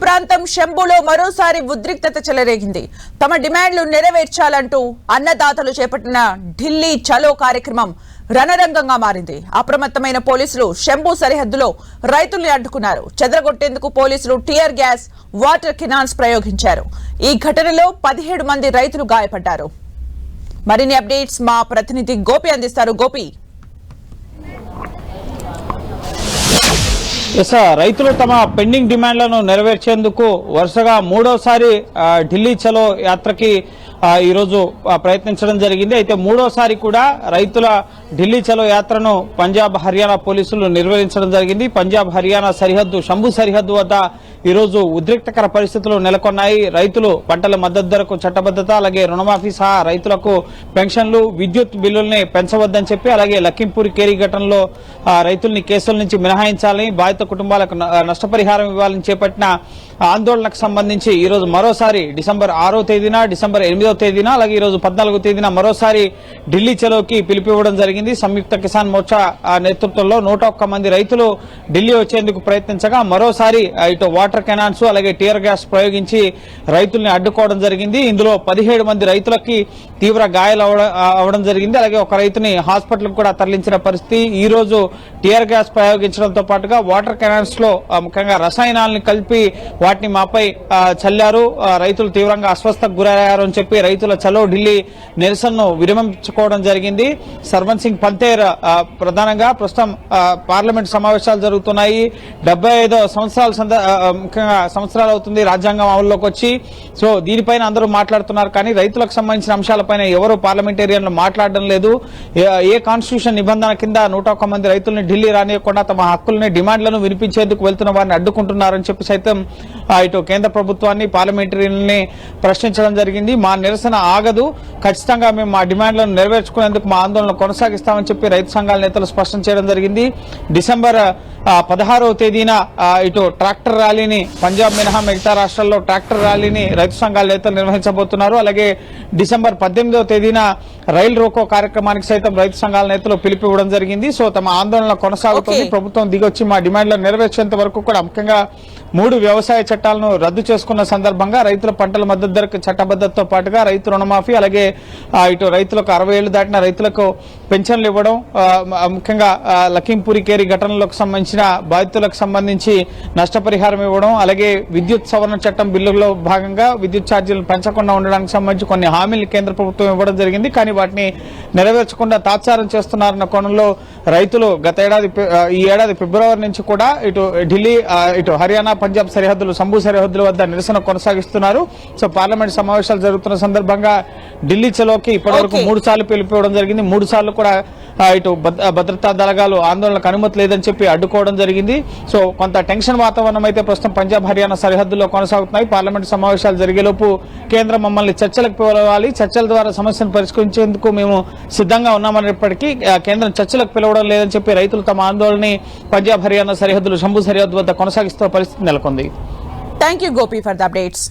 ప్రాంతం శంభులో మరోసారి ఉద్రిక్తత చెలరేగింది. తమ డిమాండ్లు నెరవేర్చాలంటూ అన్నదాతలు చేపట్టిన ఢిల్లీ చలో కార్యక్రమం రణరంగంగా మారింది. అప్రమత్తమైన పోలీసులు శంభు సరిహద్దులో రైతుల్ని అడ్డుకున్నారు. చెదరగొట్టేందుకు పోలీసులు టియర్ గ్యాస్, వాటర్ కెనాన్స్ ప్రయోగించారు. ఈ ఘటనలో 17 మంది రైతులు గాయపడ్డారు. మరిన్ని అప్డేట్స్ మా ప్రతినిధి గోపి అందిస్తారు. గోపి, రైతులు తమ పెండింగ్ డిమాండ్లను నెరవేర్చేందుకు వరుసగా మూడోసారి ఢిల్లీ చలో యాత్రకి ఈరోజు ప్రయత్నించడం జరిగింది. అయితే మూడోసారి కూడా రైతుల ఢిల్లీ చలో యాత్రను పంజాబ్, హర్యానా పోలీసులు నిర్వహించడం జరిగింది. పంజాబ్, హర్యానా సరిహద్దు శంభు సరిహద్దు వద్ద ఈరోజు ఉద్రిక్తకర పరిస్థితులు నెలకొన్నాయి. రైతులు పంటల మద్దతు ధరకు చట్టబద్దత, అలాగే రుణమాఫీ సహా రైతులకు పెన్షన్లు, విద్యుత్ బిల్లుల్ని పెంచవద్దని చెప్పి, అలాగే లఖింపూర్ కేరీ ఘటనలో రైతుల్ని కేసుల నుంచి మినహాయించాలని, బాధిత కుటుంబాలకు నష్టపరిహారం ఇవ్వాలని చేపట్టిన ఆందోళనకు సంబంధించి ఈరోజు మరోసారి డిసెంబర్ 6వ తేదీన, డిసెంబర్ 8వ తేదీన, అలాగే ఈరోజు 14వ తేదీన మరోసారి ఢిల్లీ చలోకి పిలిపివ్వడం జరిగింది. సంయుక్త కిసాన్ మోర్చా నేతృత్వంలో 101 మంది రైతులు ఢిల్లీ వచ్చేందుకు ప్రయత్నించగా మరోసారి ఇటు వాటర్ కెనాన్స్, అలాగే టియర్ గ్యాస్ ప్రయోగించి రైతుల్ని అడ్డుకోవడం జరిగింది. ఇందులో 17 మంది రైతులకి తీవ్ర గాయాలు అవడం జరిగింది. అలాగే ఒక రైతుని హాస్పిటల్ కూడా తరలించిన పరిస్థితి. ఈ రోజు టియర్ గ్యాస్ ప్రయోగించడంతో పాటుగా వాటర్ కెనాన్స్ లో ముఖ్యంగా రసాయనాలను కలిపి వాటిని మాపై చల్లారు. రైతులు తీవ్రంగా అస్వస్థకు గురయ్యారు అని చెప్పి రైతుల చలో ఢిల్లీ నిరసనను విరమించుకోవడం జరిగింది. సర్వన్ సింగ్ పంతేర్ ప్రధానంగా ప్రస్తుతం పార్లమెంట్ సమావేశాలు జరుగుతున్నాయి. 75వ సంవత్సరాలు అవుతుంది రాజ్యాంగం అమల్లోకి వచ్చి. సో దీనిపైన అందరూ మాట్లాడుతున్నారు, కానీ రైతులకు సంబంధించిన అంశాలపైన ఎవరు పార్లమెంటేరియన్లు మాట్లాడడం లేదు. ఏ కాన్స్టిట్యూషన్ నిబంధన కింద 101 మంది రైతుల్ని ఢిల్లీ రానియకుండా తమ హక్కుల్ని, డిమాండ్లను వినిపించేందుకు వెళ్తున్న వారిని అడ్డుకుంటున్నారని చెప్పి సైతం ఇటు కేంద్ర ప్రభుత్వాన్ని, పార్లమెంటరీని ప్రశ్నించడం జరిగింది. మా నిరసన ఆగదు, ఖచ్చితంగా మేము మా డిమాండ్లను నెరవేర్చుకునేందుకు మా ఆందోళన కొనసాగిస్తామని చెప్పి రైతు సంఘాల నేతలు స్పష్టం చేయడం జరిగింది. డిసెంబర్ 16వ తేదీన ఇటు ట్రాక్టర్ ర్యాలీని పంజాబ్ మినహా మిగతా రాష్ట్రాల్లో ట్రాక్టర్ ర్యాలీని రైతు సంఘాల నేతలు నిర్వహించబోతున్నారు. అలాగే డిసెంబర్ 18వ తేదీన రైలు రోకో కార్యక్రమానికి సైతం రైతు సంఘాల నేతలు పిలిపివ్వడం జరిగింది. సో తమ ఆందోళన కొనసాగుతుంది. ప్రభుత్వం దిగొచ్చి మా డిమాండ్లను నెరవేర్చేంత వరకు కూడా ముఖ్యంగా 3 వ్యవసాయ చట్టాలను రద్దు చేసుకున్న సందర్భంగా రైతుల పంటల మద్దతు ధరకు చట్టబద్దతతో పాటుగా రైతు రుణమాఫీ, అలాగే ఇటు రైతులకు 60 ఏళ్లు దాటిన రైతులకు పెన్షన్లు ఇవ్వడం, ముఖ్యంగా లఖింపూర్ కేరీ ఘటనలకు సంబంధించిన బాధితులకు సంబంధించి నష్టపరిహారం ఇవ్వడం, అలాగే విద్యుత్ సవరణ చట్టం బిల్లులో భాగంగా విద్యుత్ ఛార్జీలను పెంచకుండా ఉండడానికి సంబంధించి కొన్ని హామీలు కేంద్ర ప్రభుత్వం ఇవ్వడం జరిగింది. కానీ వాటిని నెరవేర్చకుండా తాత్సారం చేస్తున్నారన్న కోణంలో రైతులు ఈ ఏడాది ఫిబ్రవరి నుంచి కూడా ఇటు ఢిల్లీ, ఇటు హర్యానా, పంజాబ్ సరిహద్దులు, శంభు సరిహద్దుల వద్ద నిరసన కొనసాగిస్తున్నారు. సో పార్లమెంట్ సమావేశాలు జరుగుతున్న సందర్భంగా ఢిల్లీ చలోకి ఇప్పటివరకు 3 సార్లు పిలిపివ్వడం జరిగింది. 3 సార్లు కూడా ఇటు భద్రతా దళాలు ఆందోళనకు అనుమతి లేదని చెప్పి అడ్డుకోవడం జరిగింది. సో కొంత టెన్షన్ వాతావరణం అయితే ప్రస్తుతం పంజాబ్, హర్యానా సరిహద్దుల్లో కొనసాగుతున్నాయి. పార్లమెంట్ సమావేశాలు జరిగేలోపు కేంద్రం మమ్మల్ని చర్చలకు పిలవాలి, చర్చల ద్వారా సమస్యను పరిష్కరించేందుకు మేము సిద్ధంగా ఉన్నామన్నప్పటికీ కేంద్రం చర్చలకు పిలవడం లేదని చెప్పి రైతులు తమ ఆందోళనని పంజాబ్, హర్యానా సరిహద్దులు, శంభు సరిహద్దు వద్ద కొనసాగిస్తున్న పరిస్థితి నెలకొంది. Thank you Gopi for the updates.